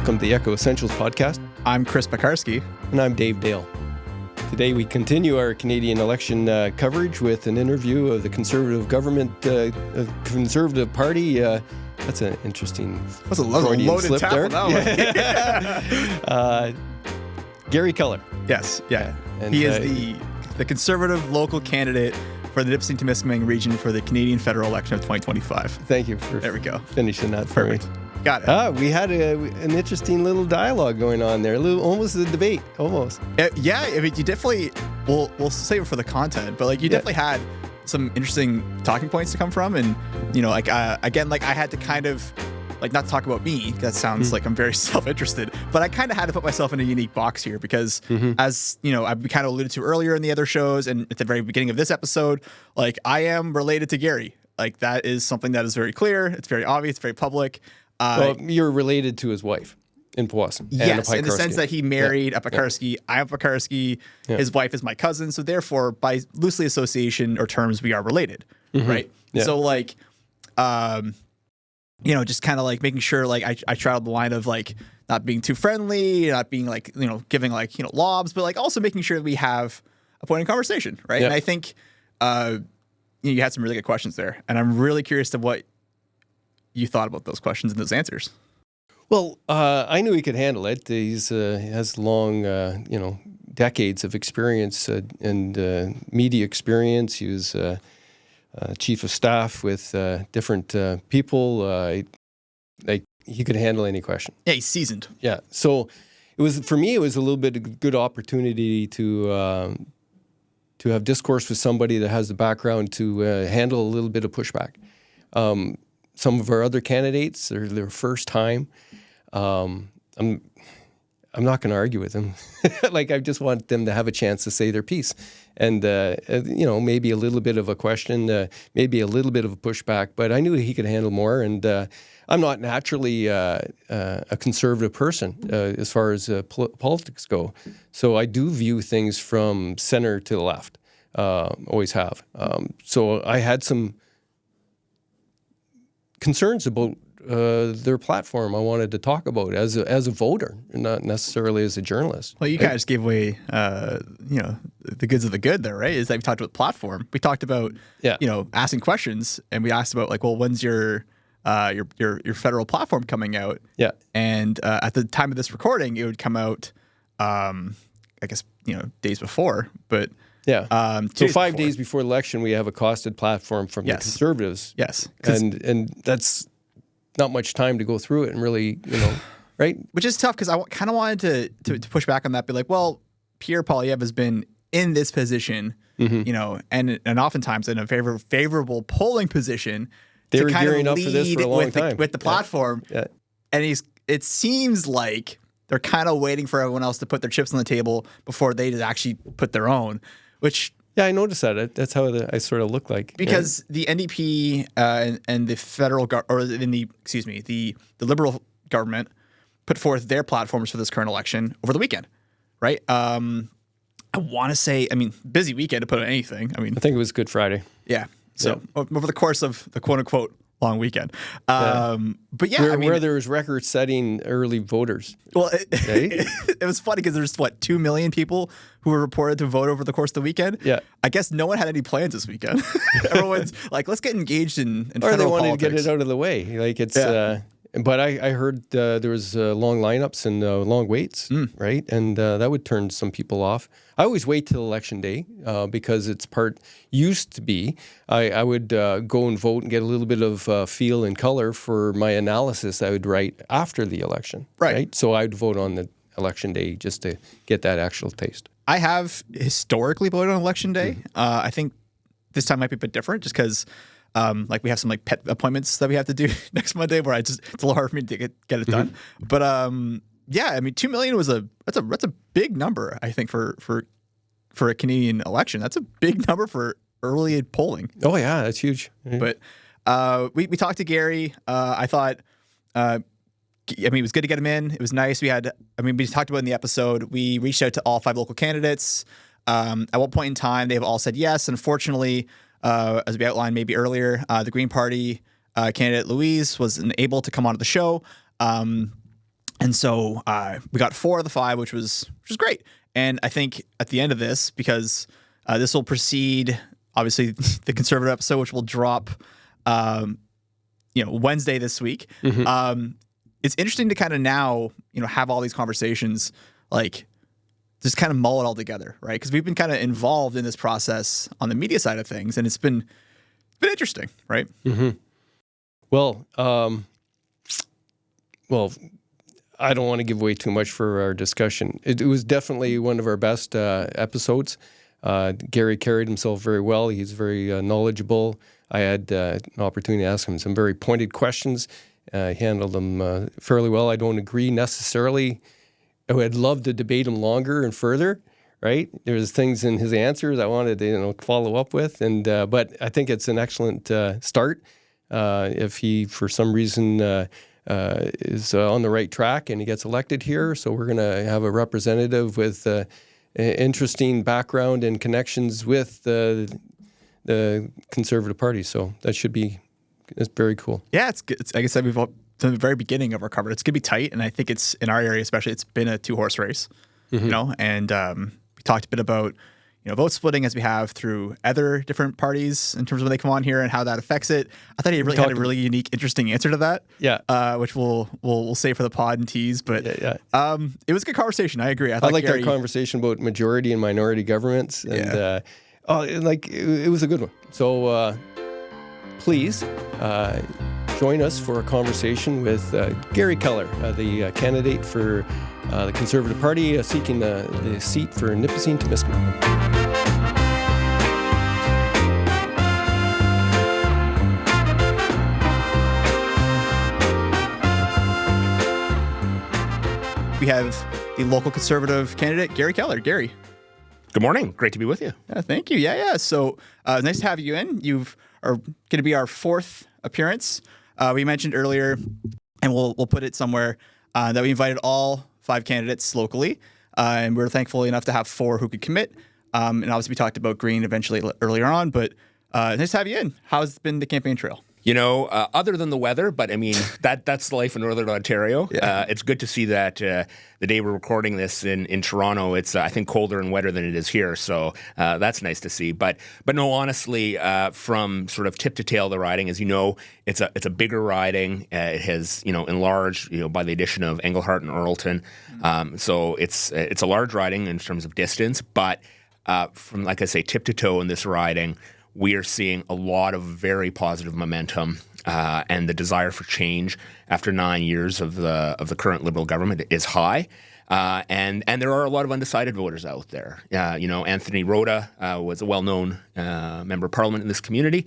Welcome to the Echo Essentials podcast. I'm Chris Pekarski. And I'm Dave Dale. Today we continue our Canadian election coverage with an interview of the Conservative government, Conservative Party. That's an interesting That's a loaded slip tackle, there. That one. Garry Keller. Yes, yeah. And he is the Conservative local candidate for the Nipissing Timiskaming region for the Canadian federal election of 2025. Thanip you for There we go. finishing that for Perfect. me. Got it. We had an interesting little dialogue going on there, almost a debate, almost. Yeah, I mean, you definitely, we'll save it for the content, but like you definitely had some interesting talking points to come from. And, you know, like, again, like I had to kind of, like, not talk about me, that sounds like I'm very self-interested, but I kind of had to put myself in a unique box here because as, you know, I've kind of alluded to earlier in the other shows and at the very beginning of this episode, like I am related to Garry. Like that is something that is very clear. It's very obvious. It's very public. Well, you're related to his wife in Powassan. Yes, in the sense that he married a Pekarski. I am Pekarski. His wife is my cousin. So therefore, by loosely association or terms, we are related, right? Yeah. So like, you know, just kind of like making sure like I straddled the line of like not being too friendly, not being like, you know, giving like, you know, lobs, but like also making sure that we have a point of conversation, right? And I think you had some really good questions there. And I'm really curious to what you thought about those questions and those answers. Well, I knew he could handle it. He has long, decades of experience and media experience. He was chief of staff with different people. He could handle any question. Yeah, he's seasoned. Yeah. So it was, for me, it was a little bit of a good opportunity to have discourse with somebody that has the background to handle a little bit of pushback. Some of our other candidates, they're their first time. I'm not going to argue with them. Like, I just want them to have a chance to say their piece. And, maybe a little bit of a question, maybe a little bit of a pushback, but I knew he could handle more. And I'm not naturally a conservative person as far as politics go. So I do view things from center to the left, always have. So I had some concerns about their platform I wanted to talk about as a voter, not necessarily as a journalist. Well, you kind of just gave away, the goods of the good there, right? Is that we talked about platform. We talked about, asking questions, and we asked about like, well, when's your federal platform coming out? Yeah. And at the time of this recording, it would come out, I guess, days before, but. Yeah. So 5 days before the election, we have a costed platform from the Conservatives. Yes. And that's not much time to go through it and really, right? Which is tough because I kind of wanted to push back on that, be like, well, Pierre Poilievre has been in this position, and oftentimes in a favorable polling position. They were gearing up for this for a long time. With the platform. Yeah. And it seems like they're kind of waiting for everyone else to put their chips on the table before they just actually put their own. Which I noticed that. That's how I sort of look like. Because the NDP and the federal the Liberal government put forth their platforms for this current election over the weekend, right? I want to say, busy weekend to put on anything. I think it was Good Friday. Yeah. So over the course of the quote unquote long weekend. But yeah, where there was record-setting early voters. Well, it was funny because there's 2 million people who were reported to vote over the course of the weekend. Yeah, I guess no one had any plans this weekend. Everyone's like, let's get engaged in federal politics. Or they wanted to get it out of the way. Like it's. But I heard there was long lineups and long waits, right? And that would turn some people off. I always wait till election day because it's used to be. I would go and vote and get a little bit of feel and color for my analysis I would write after the election. Right? So I'd vote on the election day just to get that actual taste. I have historically voted on election day. I think this time might be a bit different just because we have some like pet appointments that we have to do next Monday where it's a little hard for me to get it done. But 2 million that's a big number, I think, for a Canadian election. That's a big number for early polling. Oh yeah, that's huge. But we talked to Garry. I thought it was good to get him in. It was nice. We talked about it in the episode. We reached out to all 5 local candidates. At one point in time, they've all said yes. Unfortunately, as we outlined maybe earlier, the Green Party candidate Louise wasn't able to come onto the show. And And so we got 4 of the 5, which was great. And I think at the end of this, because this will precede, obviously, the Conservative episode, which will drop, Wednesday this week. It's interesting to kind of now, have all these conversations, like just kind of mull it all together, right? Because we've been kind of involved in this process on the media side of things, and it's been interesting, right? Well, I don't want to give away too much for our discussion. It was definitely one of our best episodes. Garry carried himself very well. He's very knowledgeable. I had an opportunity to ask him some very pointed questions. He handled them fairly well. I don't agree necessarily. I would love to debate him longer and further, right? There's things in his answers I wanted to follow up with, but I think it's an excellent start. If he, for some reason, is on the right track and he gets elected here, so we're going to have a representative with interesting background and connections with the Conservative Party. So that should be very cool. Yeah, it's good. Like I said, we've from the very beginning of our coverage, it's going to be tight, and I think it's in our area especially. It's been a 2-horse race, and we talked a bit about vote splitting as we have through other different parties in terms of when they come on here and how that affects it. I thought he really had a really unique, interesting answer to that. Yeah, which we'll save for the pod and tease. But it was a good conversation. I agree. I like our conversation about majority and minority governments, and it was a good one. So please join us for a conversation with Garry Keller, the candidate for the Conservative Party, seeking the seat for Nipissing, Timiskaming. We have the local Conservative candidate, Garry Keller. Garry. Good morning. Great to be with you. Thank you. Yeah. So nice to have you in. You are going to be our 4th appearance. We mentioned earlier, and we'll put it somewhere, that we invited all 5 candidates locally, and we're thankful enough to have 4 who could commit. And obviously we talked about Green eventually earlier on, but nice to have you in. How's been the campaign trail? Other than the weather, but I mean, that's life in Northern Ontario. Yeah. It's good to see that the day we're recording this in Toronto, it's, I think, colder and wetter than it is here. So that's nice to see. But no, honestly, from sort of tip to tail, the riding, as you know, it's a bigger riding. It has, enlarged, by the addition of Englehart and Earlton. So it's a large riding in terms of distance. But from, like I say, tip to toe in this riding, we are seeing a lot of very positive momentum, and the desire for change after 9 years of the current Liberal government is high. And there are a lot of undecided voters out there. Anthony Rhoda was a well-known member of Parliament in this community,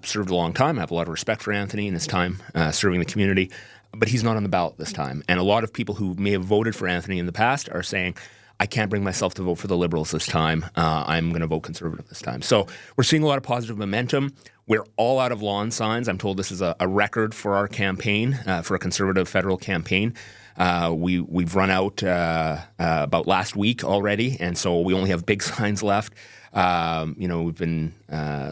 served a long time. I have a lot of respect for Anthony and his time serving the community, but he's not on the ballot this time. And a lot of people who may have voted for Anthony in the past are saying, I can't bring myself to vote for the Liberals this time. I'm going to vote Conservative this time. So we're seeing a lot of positive momentum. We're all out of lawn signs. I'm told this is a record for our campaign, for a Conservative federal campaign. We've run out about last week already, and so we only have big signs left. We've been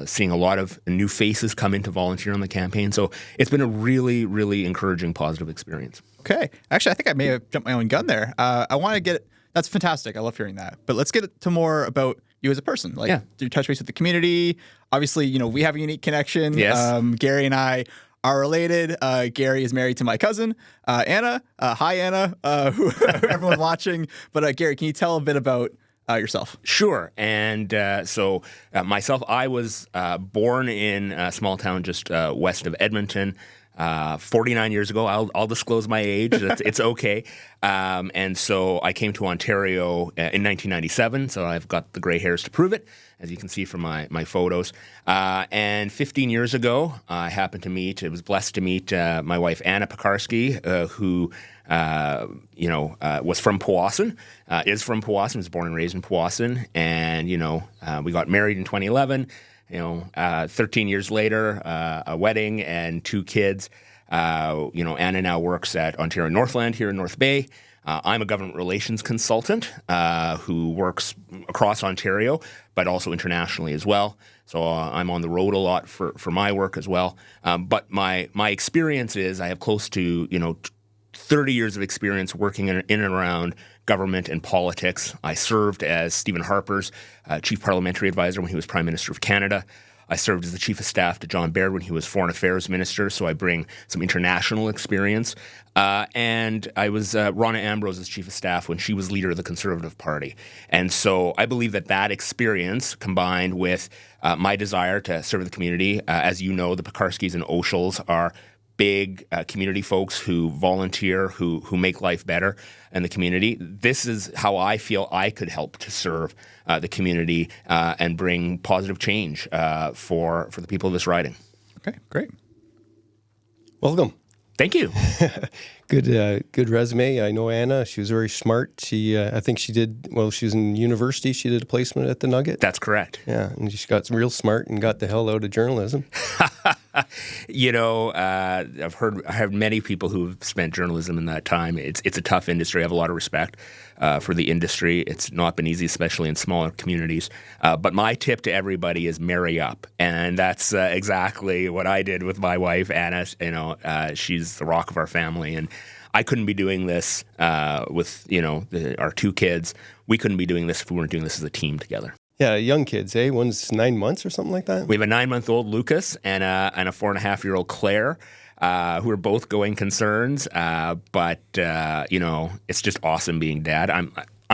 seeing a lot of new faces come in to volunteer on the campaign. So it's been a really, really encouraging, positive experience. Okay. Actually, I think I may have jumped my own gun there. I want to get... That's fantastic. I love hearing that. But let's get to more about you as a person. Do you touch base with the community? Obviously, we have a unique connection. Yes. Garry and I are related. Garry is married to my cousin, Anna. Hi, Anna, who everyone watching. But Garry, can you tell a bit about yourself? Sure. And so myself, I was born in a small town just west of Edmonton. 49 years ago. I'll disclose my age. It's okay. And so I came to Ontario in 1997. So I've got the gray hairs to prove it, as you can see from my photos. And 15 years ago, I happened to was blessed to meet my wife, Anna Pekarsky, who was from Powassan, is from Powassan, was born and raised in Powassan. And, we got married in 2011. 13 years later, a wedding and 2 kids. Anna now works at Ontario Northland here in North Bay. I'm a government relations consultant who works across Ontario, but also internationally as well. So I'm on the road a lot for my work as well. But my experience is I have close to 30 years of experience working in and around government and politics. I served as Stephen Harper's chief parliamentary advisor when he was Prime Minister of Canada. I served as the chief of staff to John Baird when he was Foreign Affairs Minister, so I bring some international experience. And I was Ronna Ambrose's chief of staff when she was leader of the Conservative Party. And so I believe that experience, combined with my desire to serve the community, as you know, the Pekarskis and Oshels are big community folks who volunteer, who make life better in the community. This is how I feel I could help to serve the community and bring positive change for the people of this riding. Okay, great. Welcome. Thank you. Good resume. I know Anna. She was very smart. She, I think she did, well, she was in university. She did a placement at the Nugget. That's correct. Yeah, and she got real smart and got the hell out of journalism. You know, I have many people who've spent journalism in that time. It's a tough industry. I have a lot of respect for the industry. It's not been easy, especially in smaller communities. But my tip to everybody is marry up. And that's exactly what I did with my wife, Anna. You know, she's the rock of our family. And I couldn't be doing this with, our two kids. We couldn't be doing this if we weren't doing this as a team together. Yeah, young kids, eh? One's 9 months or something like that? We have a 9-month-old Lucas and a 4.5-year-old Claire, who are both going concerns. But it's just awesome being dad. I'm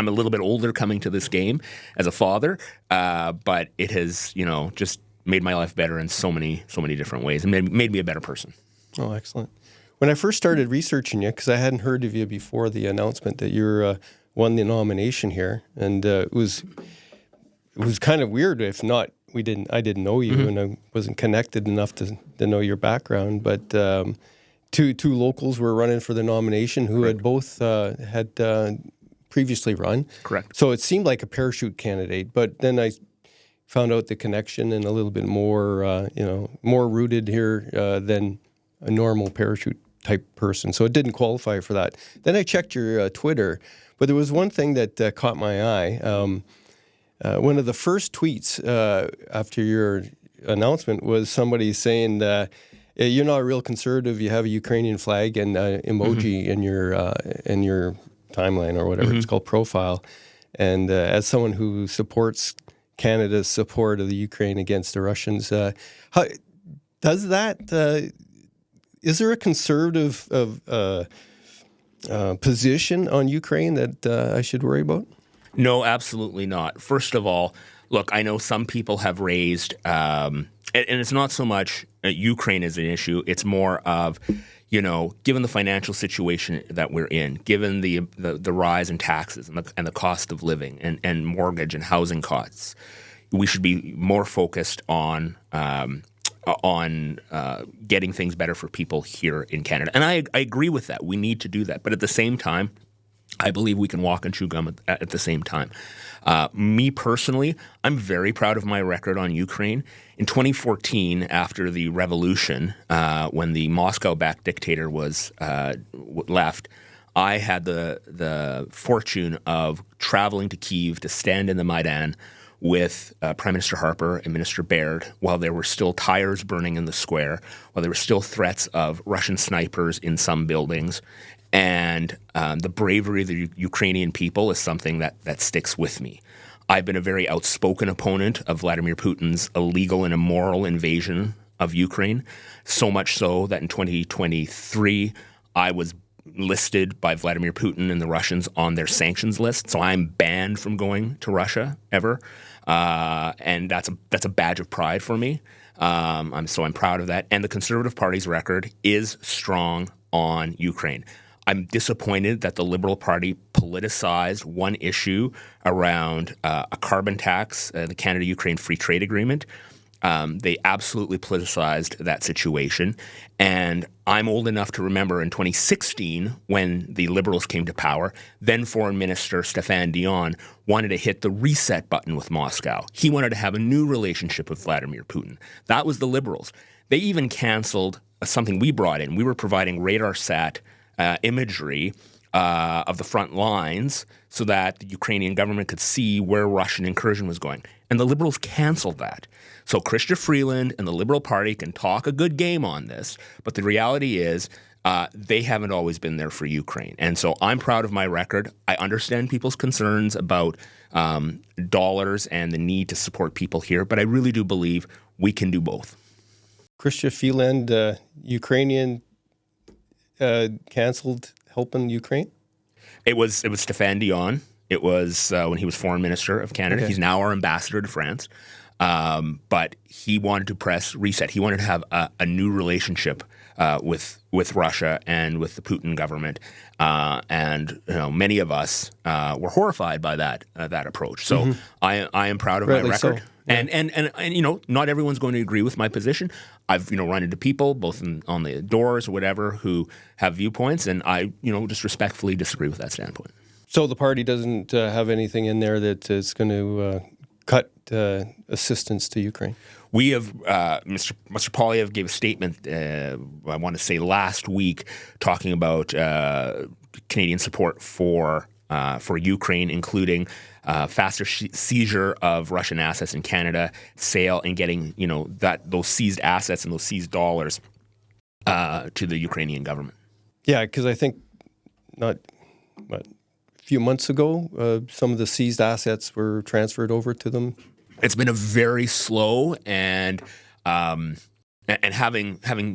a little bit older coming to this game as a father, but it has, just made my life better in so many different ways and made me a better person. Oh, excellent. When I first started researching you, because I hadn't heard of you before the announcement that you won the nomination here, and it was kind of weird. If not, I didn't know you, and I wasn't connected enough to know your background. But two locals were running for the nomination who had both had previously run. Correct. So it seemed like a parachute candidate, but then I found out the connection and a little bit more, more rooted here than a normal parachute type person. So it didn't qualify for that. Then I checked your Twitter, but there was one thing that caught my eye. One of the first tweets after your announcement was somebody saying, "You're not a real conservative. You have a Ukrainian flag and emoji in your timeline or whatever it's called, profile." And as someone who supports Canada's support of the Ukraine against the Russians, how does that? Is there a conservative position on Ukraine that I should worry about? No, absolutely not. First of all, look, I know some people have raised, and it's not so much Ukraine as an issue. It's more of, given the financial situation that we're in, given the rise in taxes and the cost of living and mortgage and housing costs, we should be more focused on getting things better for people here in Canada. And I agree with that. We need to do that. But at the same time, I believe we can walk and chew gum at the same time. Me personally, I'm very proud of my record on Ukraine. In 2014, after the revolution, when the Moscow-backed dictator was left, I had the fortune of traveling to Kyiv to stand in the Maidan with Prime Minister Harper and Minister Baird while there were still tires burning in the square, while there were still threats of Russian snipers in some buildings. And the bravery of the Ukrainian people is something that sticks with me. I've been a very outspoken opponent of Vladimir Putin's illegal and immoral invasion of Ukraine, so much so that in 2023, I was listed by Vladimir Putin and the Russians on their sanctions list. So I'm banned from going to Russia ever. And that's a badge of pride for me. I'm proud of that. And the Conservative Party's record is strong on Ukraine. I'm disappointed that the Liberal Party politicized one issue around a carbon tax, the Canada-Ukraine Free Trade Agreement. They absolutely politicized that situation. And I'm old enough to remember in 2016, when the Liberals came to power, then Foreign Minister Stéphane Dion wanted to hit the reset button with Moscow. He wanted to have a new relationship with Vladimir Putin. That was the Liberals. They even canceled something we brought in. We were providing radar-sat imagery of the front lines so that the Ukrainian government could see where Russian incursion was going. And the Liberals canceled that. So Chrystia Freeland and the Liberal Party can talk a good game on this, but the reality is they haven't always been there for Ukraine. And so I'm proud of my record. I understand people's concerns about dollars and the need to support people here, but I really do believe we can do both. Christian Freeland, Ukrainian, canceled helping Ukraine? It was Stéphane Dion. It was when he was foreign minister of Canada. Okay. He's now our ambassador to France. But he wanted to press reset. He wanted to have a new relationship with Russia and with the Putin government. And many of us were horrified by that approach. So I am proud of Rightly my record. so. Yeah. And not everyone's going to agree with my position. I've run into people both on the doors or whatever who have viewpoints, and I just respectfully disagree with that standpoint. So the party doesn't have anything in there that is going to cut assistance to Ukraine? We have, Mr. Poilievre gave a statement, I want to say last week, talking about Canadian support for Ukraine, including faster seizure of Russian assets in Canada, sale, and getting those seized assets and those seized dollars to the Ukrainian government. Yeah, because I think a few months ago, some of the seized assets were transferred over to them. It's been a very slow and having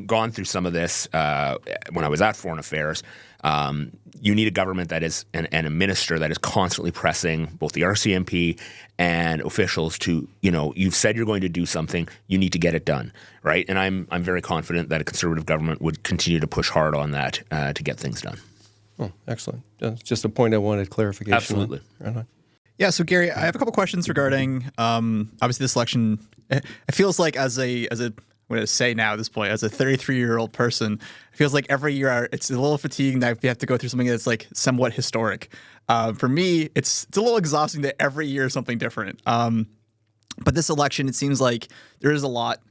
gone through some of this when I was at Foreign Affairs, you need a government that is and a minister that is constantly pressing both the RCMP and officials to, you've said you're going to do something, you need to get it done, right? And I'm very confident that a Conservative government would continue to push hard on that to get things done. Oh, excellent. Just a point I wanted clarification on. Absolutely. Right on. Yeah, so Gary, I have a couple questions regarding obviously this election. It feels like as a I'm going to say now at this point, as a 33-year-old person, it feels like every year it's a little fatiguing that we have to go through something that's like somewhat historic. For me, it's a little exhausting that every year is something different. But this election, it seems like there is a lot,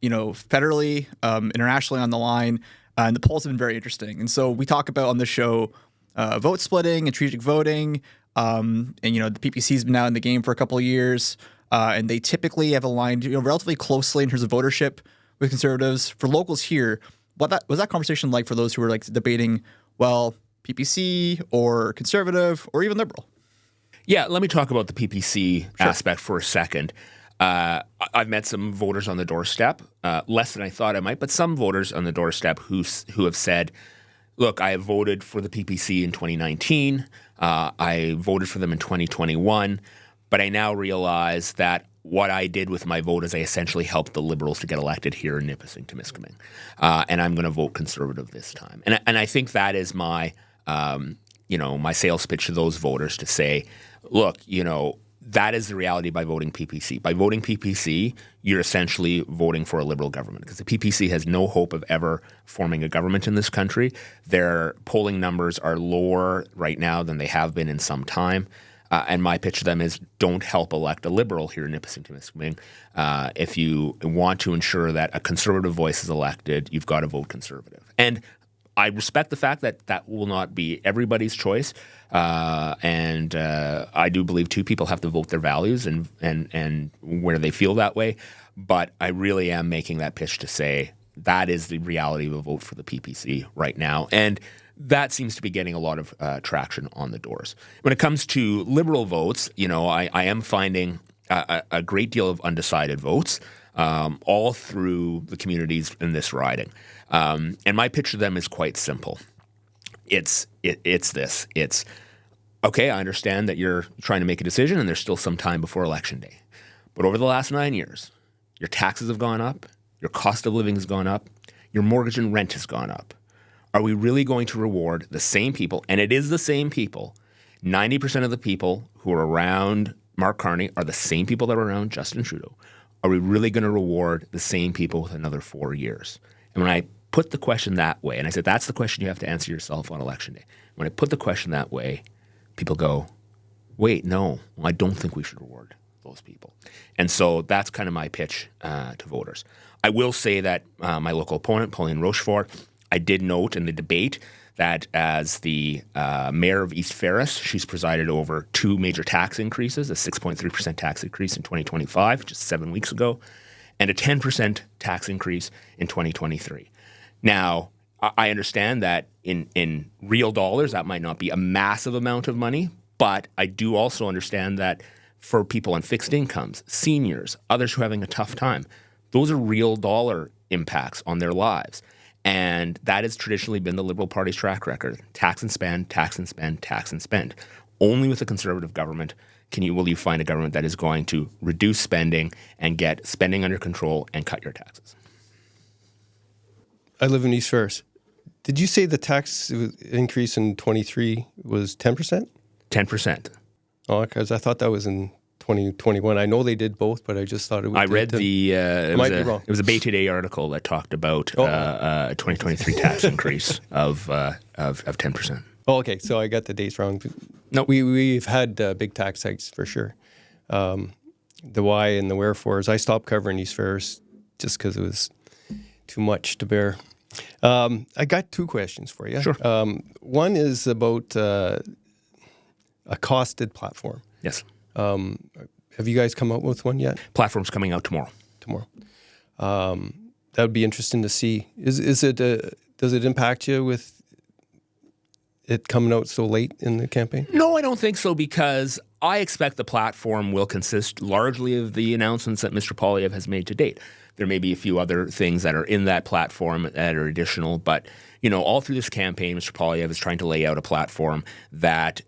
federally, internationally on the line, and the polls have been very interesting. And so we talk about on the show vote splitting and strategic voting. And the PPC's been out in the game for a couple of years, and they typically have aligned relatively closely in terms of votership with Conservatives. For locals here, what was that conversation like for those who were debating, PPC or Conservative or even Liberal? Yeah, let me talk about the PPC aspect for a second. I've met some voters on the doorstep, less than I thought I might, but some voters on the doorstep who have said, look, I have voted for the PPC in 2019. I voted for them in 2021, but I now realize that what I did with my vote is I essentially helped the Liberals to get elected here in Nipissing, Timiskaming, and I'm going to vote Conservative this time. And I think that is my my sales pitch to those voters to say, look, that is the reality by voting PPC. By voting PPC, you're essentially voting for a Liberal government because the PPC has no hope of ever forming a government in this country. Their polling numbers are lower right now than they have been in some time. And my pitch to them is don't help elect a Liberal here in Nipissing, Timiskaming. If you want to ensure that a Conservative voice is elected, you've got to vote Conservative. And I respect the fact that that will not be everybody's choice. And I do believe too people have to vote their values and where they feel that way. But I really am making that pitch to say that is the reality of a vote for the PPC right now. And that seems to be getting a lot of traction on the doors. When it comes to Liberal votes, I am finding a great deal of undecided votes all through the communities in this riding. And my pitch to them is quite simple. It's this. It's, okay, I understand that you're trying to make a decision and there's still some time before Election Day. But over the last 9 years, your taxes have gone up, your cost of living has gone up, your mortgage and rent has gone up. Are we really going to reward the same people, and it is the same people, 90% of the people who are around Mark Carney are the same people that are around Justin Trudeau. Are we really going to reward the same people with another 4 years? And when I put the question that way, and I said, that's the question you have to answer yourself on Election Day. When I put the question that way, people go, wait, no, I don't think we should reward those people. And so that's kind of my pitch to voters. I will say that my local opponent, Pauline Rochefort, I did note in the debate that as the mayor of East Ferris, she's presided over two major tax increases, a 6.3% tax increase in 2025, just 7 weeks ago, and a 10% tax increase in 2023. Now, I understand that in real dollars, that might not be a massive amount of money, but I do also understand that for people on fixed incomes, seniors, others who are having a tough time, those are real dollar impacts on their lives. And that has traditionally been the Liberal Party's track record. Tax and spend, tax and spend, tax and spend. Only with a Conservative government will you find a government that is going to reduce spending and get spending under control and cut your taxes. I live in East Ferris. Did you say the tax increase in 23 was 10%? 10%. Oh, because I thought that was in 2021. I know they did both, but I just thought it was. I read it might be wrong. It was a Bay Today article that talked about a 2023 tax increase of 10%. Oh, okay. So I got the dates wrong. No, we've had big tax hikes for sure. The why and the wherefores. I stopped covering East Ferris just because it was too much to bear. I got two questions for you. Sure. One is about a costed platform. Yes. Have you guys come up with one yet? Platform's coming out tomorrow. That would be interesting to see. Is it does it impact you with it coming out so late in the campaign? No, I don't think so, because I expect the platform will consist largely of the announcements that Mr. Poilievre has made to date. There may be a few other things that are in that platform that are additional, but all through this campaign, Mr. Poilievre is trying to lay out a platform that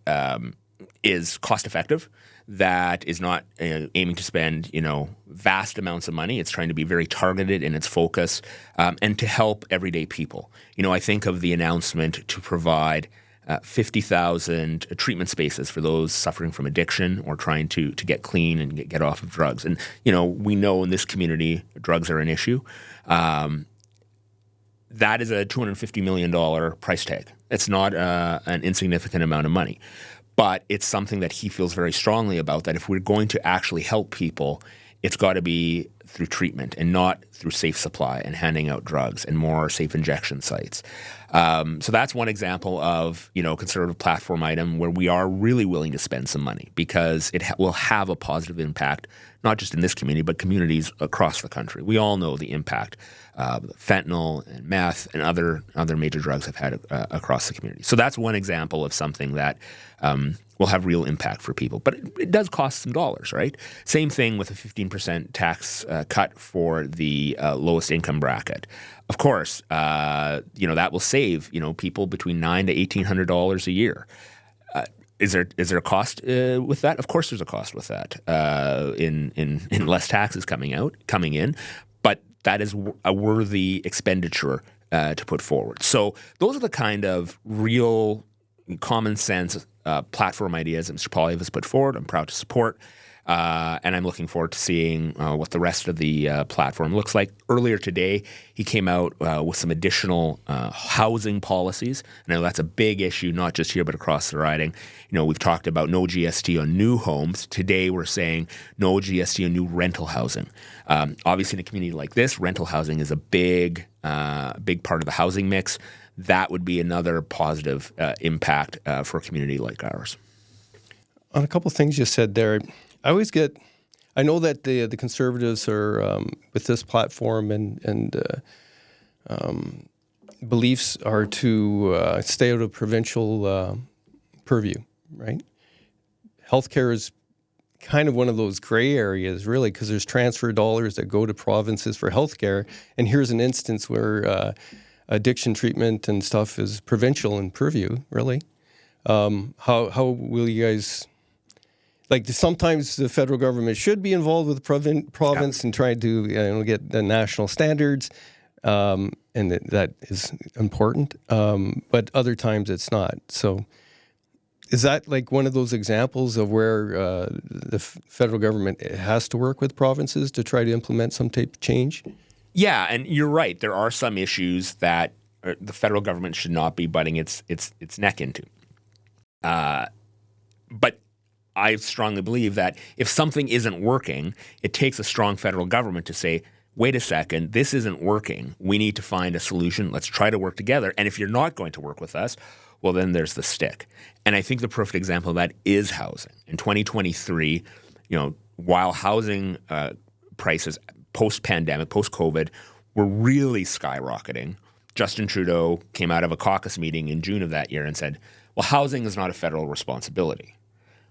is cost-effective, that is not aiming to spend vast amounts of money. It's trying to be very targeted in its focus and to help everyday people. I think of the announcement to provide 50,000 treatment spaces for those suffering from addiction or trying to get clean and get off of drugs. And, we know in this community drugs are an issue. That is a $250 million price tag. It's not an insignificant amount of money. But it's something that he feels very strongly about, that if we're going to actually help people, it's got to be through treatment and not through safe supply and handing out drugs and more safe injection sites. So that's one example of, conservative platform item where we are really willing to spend some money, because it will have a positive impact, not just in this community, but communities across the country. We all know the impact fentanyl and meth and other major drugs have had across the community. So that's one example of something that will have real impact for people. But it does cost some dollars, right? Same thing with a 15% tax cut for the lowest income bracket. Of course, that will save people between $900 to $1,800 a year. Is there a cost with that? Of course, there's a cost with that in less taxes coming in, but that is a worthy expenditure to put forward. So those are the kind of real common sense platform ideas that Mr. Poilievre has put forward. I'm proud to support. And I'm looking forward to seeing what the rest of the platform looks like. Earlier today, he came out with some additional housing policies. I know that's a big issue, not just here, but across the riding. We've talked about no GST on new homes. Today, we're saying no GST on new rental housing. Obviously, in a community like this, rental housing is a big part of the housing mix. That would be another positive impact for a community like ours. On a couple of things you said there, I know that the Conservatives are with this platform and beliefs are to stay out of provincial purview, right? Healthcare is kind of one of those gray areas, really, because there's transfer dollars that go to provinces for healthcare, and here's an instance where addiction treatment and stuff is provincial in purview, really. How will you guys? Like, sometimes the federal government should be involved with the province and try to get the national standards, and that is important. But other times it's not. So is that like one of those examples of where the federal government has to work with provinces to try to implement some type of change? Yeah, and you're right. There are some issues that the federal government should not be butting its neck into. But I strongly believe that if something isn't working, it takes a strong federal government to say, wait a second, this isn't working. We need to find a solution. Let's try to work together. And if you're not going to work with us, well, then there's the stick. And I think the perfect example of that is housing. In 2023, while housing prices post-pandemic, post-COVID, were really skyrocketing, Justin Trudeau came out of a caucus meeting in June of that year and said, well, housing is not a federal responsibility.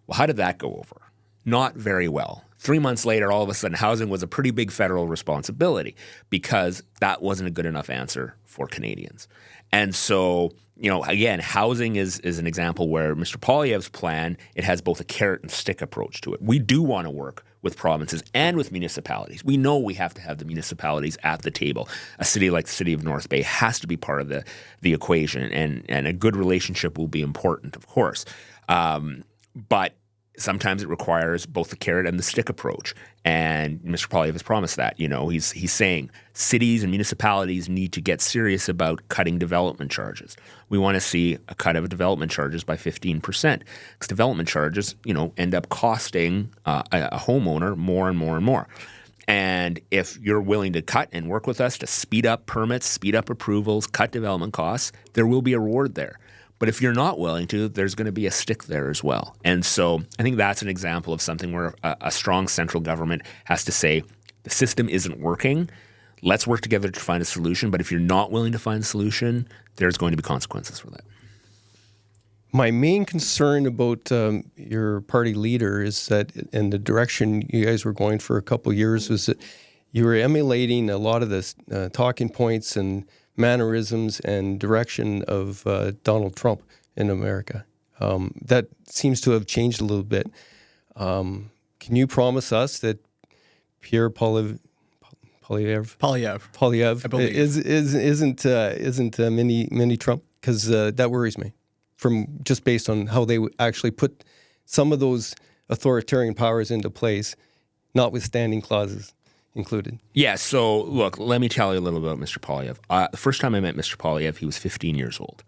Well, how did that go over? Not very well. 3 months later, all of a sudden, housing was a pretty big federal responsibility because that wasn't a good enough answer for Canadians. And so, again, housing is an example where Mr. Poilievre's plan, it has both a carrot and stick approach to it. We do want to work with provinces and with municipalities. We know we have to have the municipalities at the table. A city like the city of North Bay has to be part of the equation, and a good relationship will be important, of course. But sometimes it requires both the carrot and the stick approach. And Mr. Poilievre has promised that. He's saying cities and municipalities need to get serious about cutting development charges. We want to see a cut of development charges by 15%, because development charges, end up costing a homeowner more and more and more. And if you're willing to cut and work with us to speed up permits, speed up approvals, cut development costs, there will be a reward there. But if you're not willing to, there's going to be a stick there as well. And so I think that's an example of something where a strong central government has to say, the system isn't working. Let's work together to find a solution. But if you're not willing to find a solution, there's going to be consequences for that. My main concern about your party leader is that in the direction you guys were going for a couple of years was that you were emulating a lot of the talking points and mannerisms and direction of Donald Trump in America. That seems to have changed a little bit. Can you promise us that Pierre Poilievre I believe. isn't mini Trump? Because that worries me, from just based on how they actually put some of those authoritarian powers into place, notwithstanding clauses included. Yeah, so look, let me tell you a little about Mr. Poilievre. The first time I met Mr. Poilievre, he was 15 years old.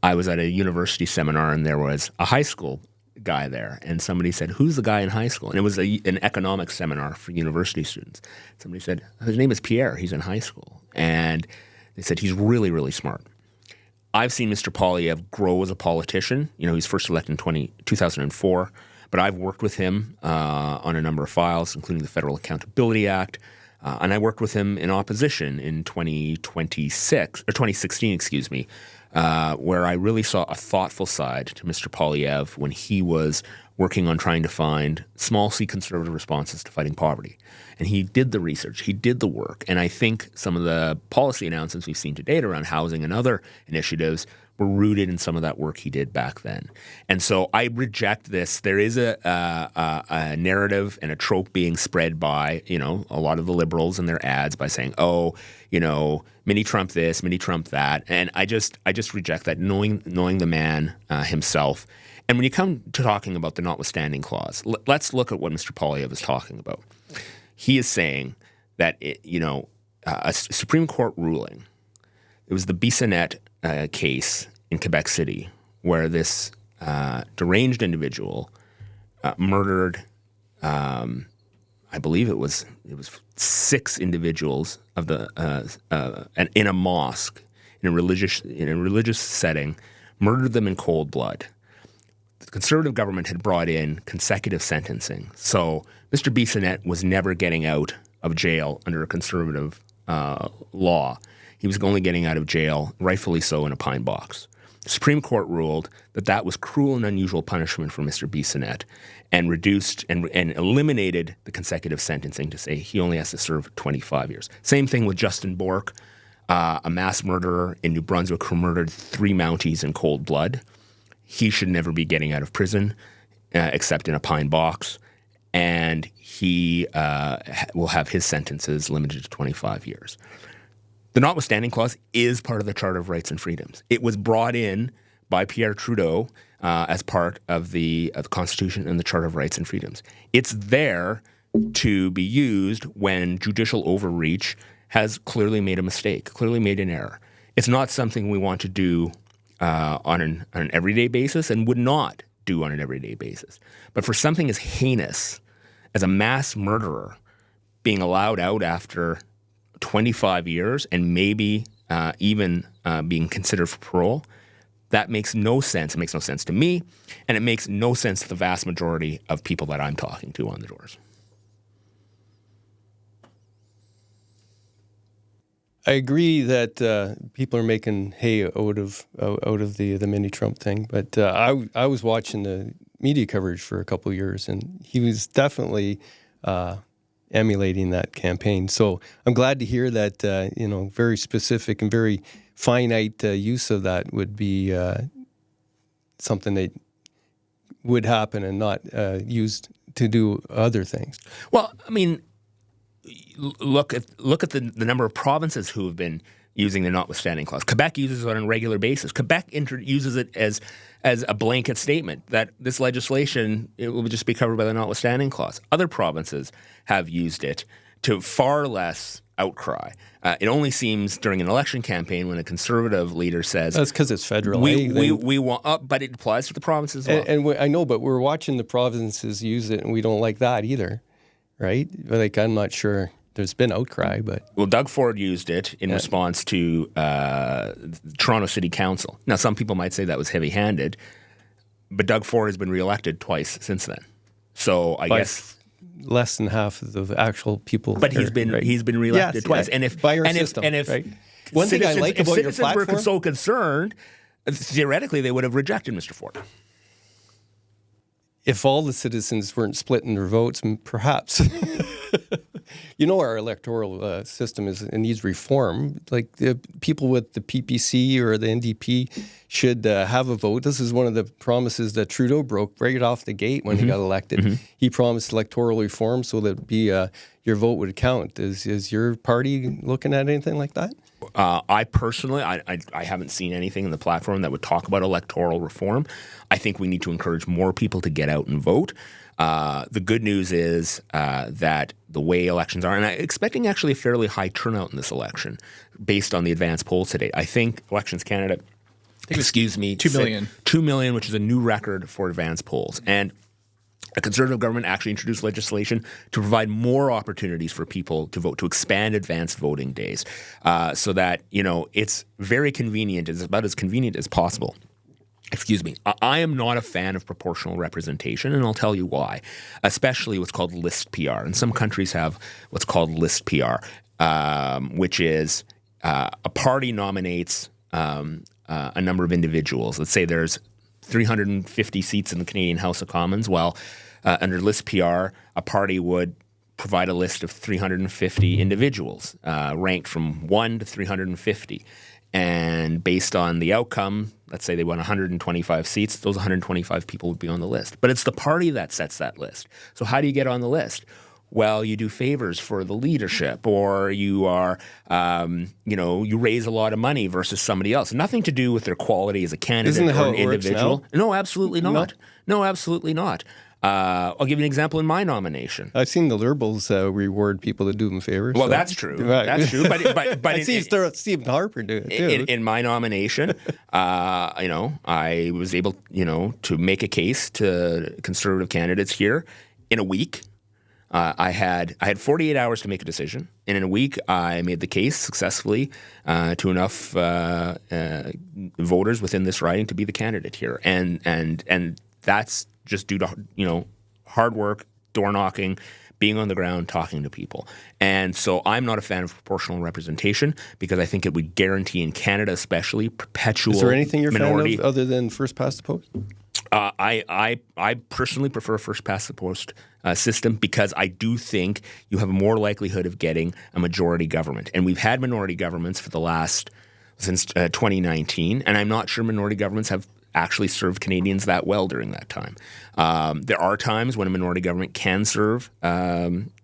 I was at a university seminar, and there was a high school guy there, and somebody said, who's the guy in high school? And it was an economics seminar for university students. Somebody said, his name is Pierre, he's in high school. And they said, he's really, really smart. I've seen Mr. Poilievre grow as a politician. He was first elected in 2004. But I've worked with him on a number of files, including the Federal Accountability Act, and I worked with him in opposition in 2016, where I really saw a thoughtful side to Mr. Poilievre when he was working on trying to find small C conservative responses to fighting poverty. And he did the research, he did the work, and I think some of the policy announcements we've seen to date around housing and other initiatives were rooted in some of that work he did back then. And so I reject this. There is a narrative and a trope being spread by, a lot of the liberals in their ads by saying, mini Trump this, mini Trump that. And I just reject that, knowing the man himself. And when you come to talking about the notwithstanding clause, let's look at what Mr. Poilievre is talking about. He is saying that, a Supreme Court ruling, it was the Bissonnette case in Quebec City, where this deranged individual murdered, I believe it was 6 individuals of in a mosque in a religious setting, murdered them in cold blood. The Conservative government had brought in consecutive sentencing, so Mr. Bissonnette was never getting out of jail under a Conservative law. He was only getting out of jail, rightfully so, in a pine box. The Supreme Court ruled that was cruel and unusual punishment for Mr. Bissonnette, and reduced and eliminated the consecutive sentencing to say he only has to serve 25 years. Same thing with Justin Bourque, a mass murderer in New Brunswick who murdered 3 Mounties in cold blood. He should never be getting out of prison except in a pine box, and he will have his sentences limited to 25 years. The notwithstanding clause is part of the Charter of Rights and Freedoms. It was brought in by Pierre Trudeau as part of the Constitution and the Charter of Rights and Freedoms. It's there to be used when judicial overreach has clearly made a mistake, clearly made an error. It's not something we want to do on an everyday basis, and would not do on an everyday basis. But for something as heinous as a mass murderer being allowed out after 25 years and maybe even being considered for parole, that makes no sense. It makes no sense to me, and it makes no sense to the vast majority of people that I'm talking to on the doors. I agree that people are making hay out of the mini Trump thing, but I was watching the media coverage for a couple of years, and he was definitely emulating that campaign. So I'm glad to hear that very specific and very finite use of that would be something that would happen and not used to do other things. Well, I mean, look at the number of provinces who have been using the notwithstanding clause. Quebec uses it on a regular basis. Quebec uses it as a blanket statement that this legislation, it will just be covered by the notwithstanding clause. Other provinces have used it to far less outcry. It only seems during an election campaign when a Conservative leader says... That's because it's federal. We want... but it applies to the provinces as well. And I know, but we're watching the provinces use it, and we don't like that either, right? Like, I'm not sure there's been outcry, but... Well, Doug Ford used it in response to Toronto City Council. Now, some people might say that was heavy-handed, but Doug Ford has been reelected twice since then. So I guess... less than half of the actual people. But he's been reelected twice. Yeah. And if by our system, and if right? One thing I like about your platform, were so concerned, theoretically they would have rejected Mr. Ford. If all the citizens weren't splitting their votes, perhaps. Our electoral system needs reform. Like the people with the PPC or the NDP should have a vote. This is one of the promises that Trudeau broke right off the gate when he got elected. He promised electoral reform so that your vote would count. Is your party looking at anything like that? I personally, I haven't seen anything in the platform that would talk about electoral reform. I think we need to encourage more people to get out and vote. The good news is that the way elections are, and I'm expecting actually a fairly high turnout in this election based on the advanced polls today. I think Elections Canada, 2 million. 2 million, which is a new record for advanced polls. And a Conservative government actually introduced legislation to provide more opportunities for people to vote, to expand advanced voting days, so that, it's very convenient. It's about as convenient as possible. Excuse me. I am not a fan of proportional representation, and I'll tell you why, especially what's called list PR. And some countries have what's called list PR, which is a party nominates a number of individuals. Let's say there's 350 seats in the Canadian House of Commons. Well, under list PR, a party would provide a list of 350 individuals ranked from 1 to 350. And based on the outcome, let's say they won 125 seats, those 125 people would be on the list. But it's the party that sets that list. So how do you get on the list? Well, you do favors for the leadership, or you are, you raise a lot of money versus somebody else. Nothing to do with their quality as a candidate or an individual. No, absolutely not. No, absolutely not. I'll give you an example in my nomination. I've seen the Liberals reward people that do them favors. Well, that's true. Right. That's true. But I see Stephen Harper do it too. In my nomination, I was able, to make a case to Conservative candidates here in a week. I had 48 hours to make a decision, and in a week I made the case successfully to enough voters within this riding to be the candidate here, and that's just due to hard work, door knocking, being on the ground, talking to people. And so I'm not a fan of proportional representation because I think it would guarantee in Canada especially perpetual minority. Is there anything you're fan of other than first past the post? I personally prefer first past the post system because I do think you have more likelihood of getting a majority government. And we've had minority governments since 2019, and I'm not sure minority governments have actually served Canadians that well during that time. There are times when a minority government can serve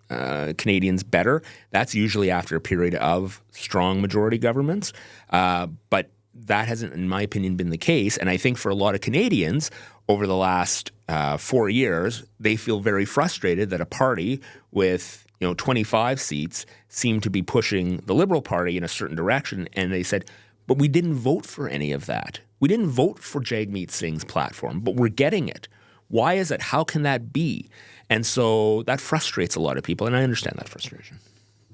Canadians better. That's usually after a period of strong majority governments. But that hasn't, in my opinion, been the case. And I think for a lot of Canadians over the last 4 years, they feel very frustrated that a party with 25 seats seemed to be pushing the Liberal Party in a certain direction. And they said, but we didn't vote for any of that. We didn't vote for Jagmeet Singh's platform, but we're getting it. Why is it? How can that be? And so that frustrates a lot of people, and I understand that frustration.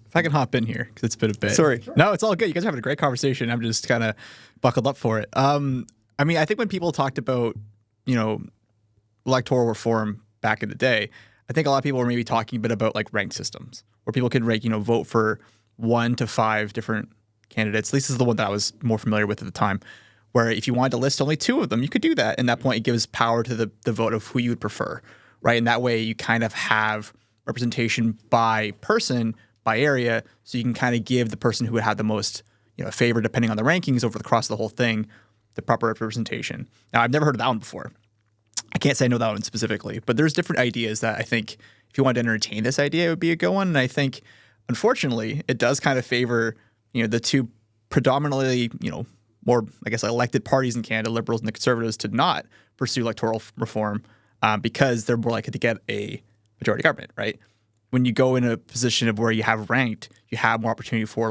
If I can hop in here, because it's been a bit. Sorry. No, it's all good. You guys are having a great conversation. I'm just kind of buckled up for it. I think when people talked about, electoral reform back in the day, I think a lot of people were maybe talking a bit about like ranked systems where people could vote for 1 to 5 different candidates. At least this is the one that I was more familiar with at the time, where if you wanted to list only 2 of them, you could do that. And at that point, it gives power to the vote of who you would prefer, right? And that way you kind of have representation by person, by area, so you can kind of give the person who would have the most favor, depending on the rankings over the cross of the whole thing, the proper representation. Now, I've never heard of that one before. I can't say I know that one specifically, but there's different ideas that I think if you wanted to entertain this idea, it would be a good one. And I think, unfortunately, it does kind of favor, the 2 predominantly, more, I guess, elected parties in Canada, Liberals and the Conservatives, to not pursue electoral reform because they're more likely to get a majority government, right? When you go in a position of where you have ranked, you have more opportunity for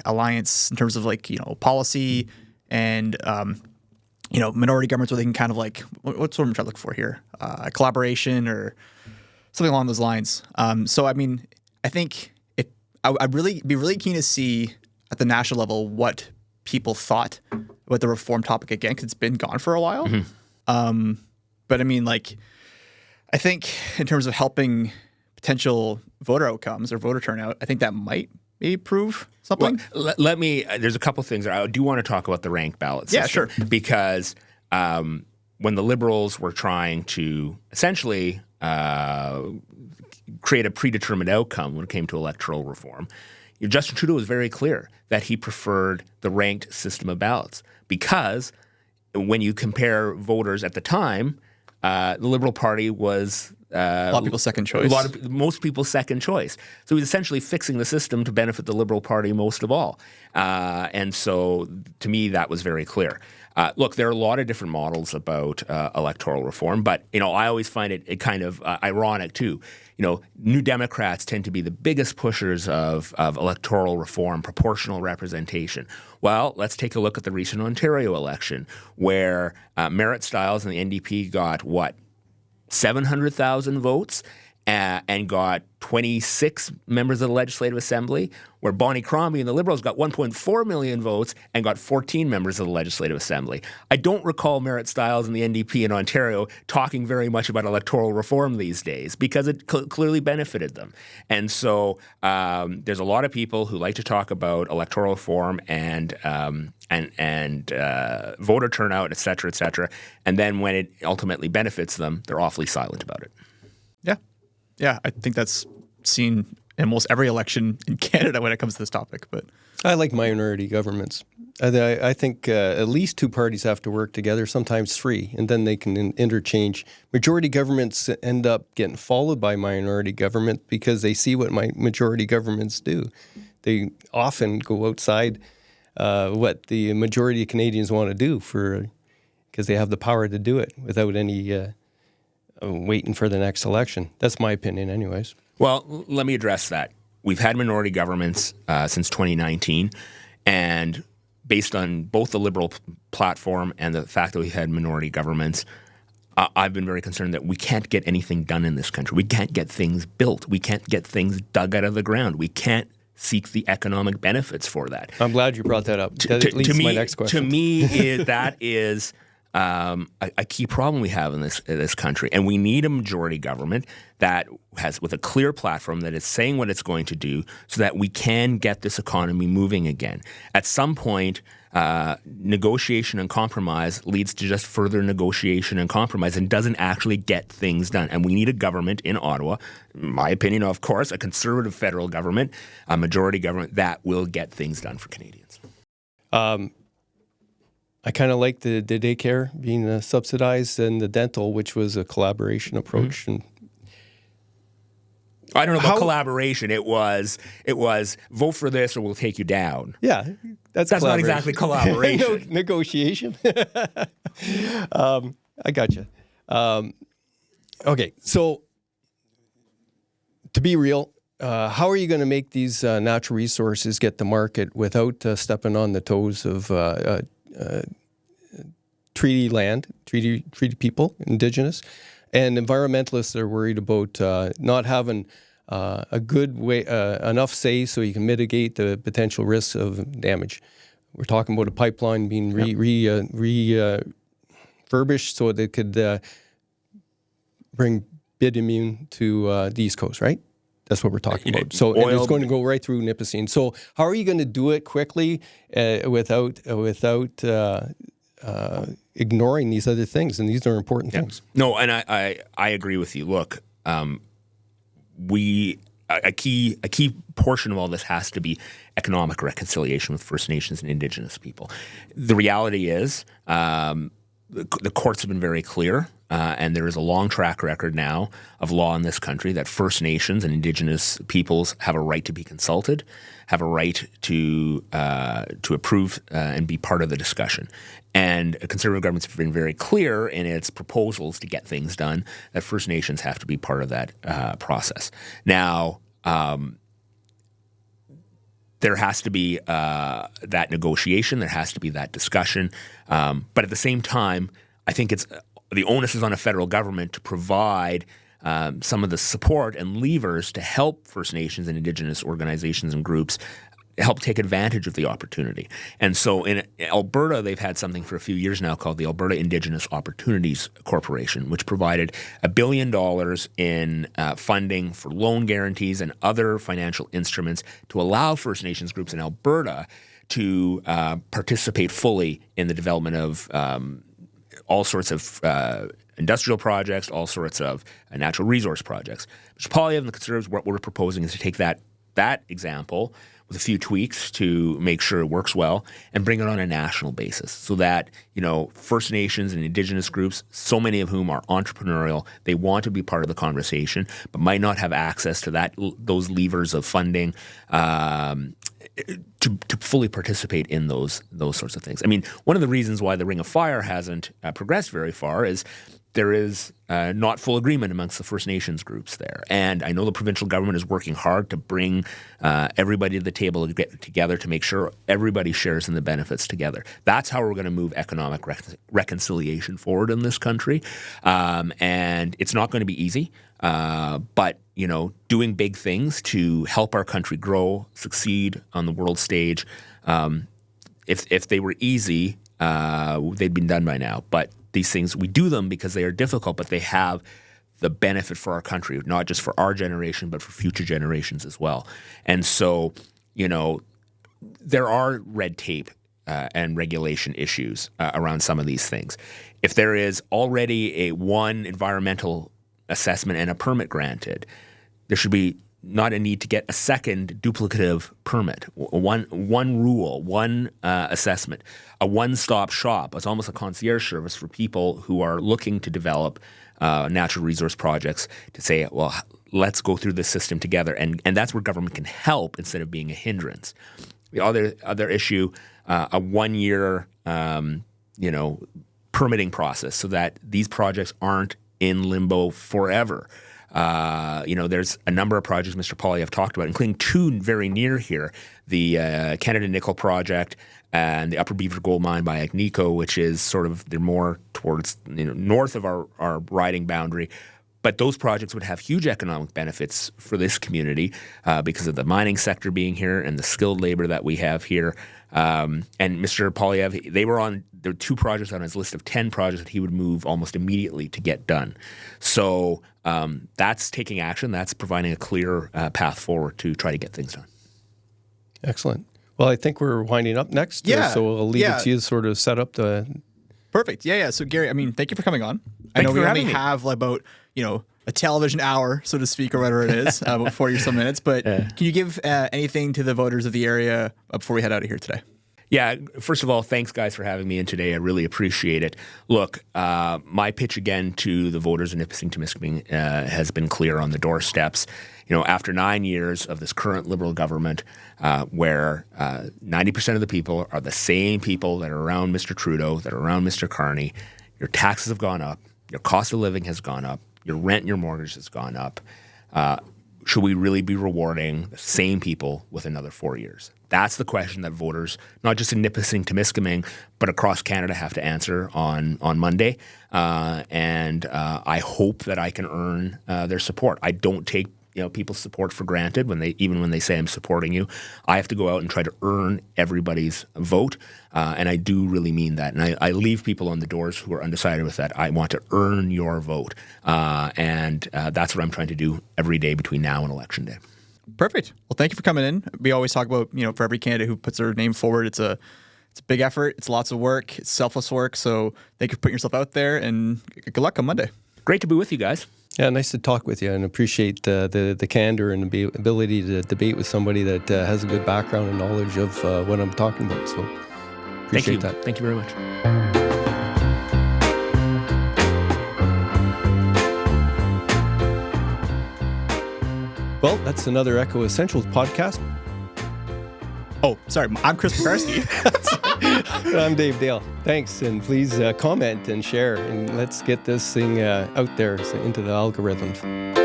alliance in terms of policy and minority governments where they can kind of what's what I'm trying to look for here, collaboration or something along those lines. So I mean, I think I'd really be really keen to see at the national level what people thought about the reform topic again, because it's been gone for a while. Mm-hmm. But I mean, I think in terms of helping potential voter outcomes or voter turnout, I think that might maybe prove something. Well, let me. There's a couple things. I do want to talk about the ranked ballot system. Yeah, sure. Because when the Liberals were trying to essentially create a predetermined outcome when it came to electoral reform, Justin Trudeau was very clear that he preferred the ranked system of ballots because when you compare voters at the time, the Liberal Party was a lot of people's second choice. Most people's second choice. So he's essentially fixing the system to benefit the Liberal Party most of all. And so to me, that was very clear. Look, there are a lot of different models about electoral reform, but I always find it kind of ironic too. New Democrats tend to be the biggest pushers of electoral reform, proportional representation. Well, let's take a look at the recent Ontario election, where Merritt Stiles and the NDP got 700,000 votes and got 26 members of the Legislative Assembly, where Bonnie Crombie and the Liberals got 1.4 million votes and got 14 members of the Legislative Assembly. I don't recall Merritt Stiles and the NDP in Ontario talking very much about electoral reform these days because it clearly benefited them. And so there's a lot of people who like to talk about electoral reform and voter turnout, et cetera, and then when it ultimately benefits them, they're awfully silent about it. Yeah, I think that's seen in almost every election in Canada when it comes to this topic. But I like minority governments. I think at least 2 parties have to work together, sometimes 3, and then they can interchange. Majority governments end up getting followed by minority government because they see what majority governments do. They often go outside what the majority of Canadians want to do because they have the power to do it without any waiting for the next election. That's my opinion anyways. Well, let me address that. We've had minority governments since 2019, and based on both the Liberal platform and the fact that we had minority governments, I've been very concerned that we can't get anything done in this country. We can't get things built. We can't get things dug out of the ground. We can't seek the economic benefits for that. I'm glad you brought that up. That leads to my next question. To me, that is a key problem we have in this country, and we need a majority government that has with a clear platform that is saying what it's going to do, so that we can get this economy moving again. At some point, negotiation and compromise leads to just further negotiation and compromise, and doesn't actually get things done. And we need a government in Ottawa, in my opinion, of course, a conservative federal government, a majority government that will get things done for Canadians. I kind of like the daycare being subsidized and the dental, which was a collaboration approach. Mm-hmm. And I don't know about collaboration. It was vote for this or we'll take you down. Yeah, that's not exactly collaboration. Negotiation. I got you. Okay, so to be real, how are you going to make these natural resources get to market without stepping on the toes of treaty land, treaty people, Indigenous, and environmentalists are worried about not having a good way, enough say so you can mitigate the potential risks of damage. We're talking about a pipeline being refurbished so that it could bring bitumen to the East Coast, right? That's what we're talking about. So and it's going to go right through Nipissing. So how are you going to do it quickly without ignoring these other things? And these are important things. No, and I agree with you. Look, a key portion of all this has to be economic reconciliation with First Nations and Indigenous people. The reality is the courts have been very clear, and there is a long track record now of law in this country that First Nations and Indigenous peoples have a right to be consulted, have a right to approve and be part of the discussion. And a Conservative government's been very clear in its proposals to get things done that First Nations have to be part of that process. Now, there has to be that negotiation. There has to be that discussion. But at the same time, I think the onus is on a federal government to provide some of the support and levers to help First Nations and Indigenous organizations and groups help take advantage of the opportunity. And so in Alberta, they've had something for a few years now called the Alberta Indigenous Opportunities Corporation, which provided $1 billion in funding for loan guarantees and other financial instruments to allow First Nations groups in Alberta to participate fully in the development of all sorts of industrial projects, all sorts of natural resource projects. Mr. Poilievre and the Conservatives, what we're proposing is to take that example with a few tweaks to make sure it works well and bring it on a national basis so that, First Nations and Indigenous groups, so many of whom are entrepreneurial, they want to be part of the conversation, but might not have access to those levers of funding to fully participate in those sorts of things. I mean, one of the reasons why the Ring of Fire hasn't progressed very far is there is not full agreement amongst the First Nations groups there. And I know the provincial government is working hard to bring everybody to the table to get together to make sure everybody shares in the benefits together. That's how we're going to move economic reconciliation forward in this country. And it's not going to be easy, but doing big things to help our country grow, succeed on the world stage, if they were easy, they'd been done by now. But these things, we do them because they are difficult, but they have the benefit for our country, not just for our generation, but for future generations as well. And so, there are red tape and regulation issues around some of these things. If there is already one environmental assessment and a permit granted, there should be not a need to get a second duplicative permit. One rule, one assessment, a one-stop shop. It's almost a concierge service for people who are looking to develop natural resource projects to say, well, let's go through this system together. And that's where government can help instead of being a hindrance. The other issue, a 1-year permitting process so that these projects aren't in limbo forever. There's a number of projects Mr. Poilievre talked about, including two very near here, the Canada Nickel Project and the Upper Beaver Gold Mine by Agnico, which is they're more towards north of our riding boundary. But those projects would have huge economic benefits for this community because of the mining sector being here and the skilled labor that we have here. And Mr. Poilievre, there were 2 projects on his list of 10 projects that he would move almost immediately to get done. So that's taking action. That's providing a clear path forward to try to get things done. Excellent. Well, I think we're winding up next. Yeah. So I'll leave it to you to sort of set up the... Perfect. Yeah. So Garry, thank you for coming on. Thank I know you we for only having me. have about, a television hour, so to speak, or whatever it is, about 40 or so minutes. But can you give anything to the voters of the area before we head out of here today? Yeah, first of all, thanks, guys, for having me in today. I really appreciate it. Look, my pitch again to the voters in Nipissing, Timiskaming has been clear on the doorsteps. After 9 years of this current Liberal government, where 90% of the people are the same people that are around Mr. Trudeau, that are around Mr. Carney, your taxes have gone up, your cost of living has gone up, your rent and your mortgage has gone up. Should we really be rewarding the same people with another 4 years? That's the question that voters, not just in Nipissing, Timiskaming, but across Canada have to answer on Monday. And I hope that I can earn their support. I don't take people's support for granted even when they say I'm supporting you. I have to go out and try to earn everybody's vote, and I do really mean that. And I leave people on the doors who are undecided with that. I want to earn your vote, and that's what I'm trying to do every day between now and Election Day. Perfect. Well, thank you for coming in. We always talk about, for every candidate who puts their name forward, it's a big effort. It's lots of work. It's selfless work. So thank you for putting yourself out there, and good luck on Monday. Great to be with you guys. Yeah, nice to talk with you, and appreciate the candor and the ability to debate with somebody that has a good background and knowledge of what I'm talking about. So appreciate that. Thank you very much. Well, that's another Echo Essentials podcast. Oh, sorry. I'm Chris Pekarsky. I'm Dave Dale. Thanks, and please comment and share, and let's get this thing out there into the algorithms.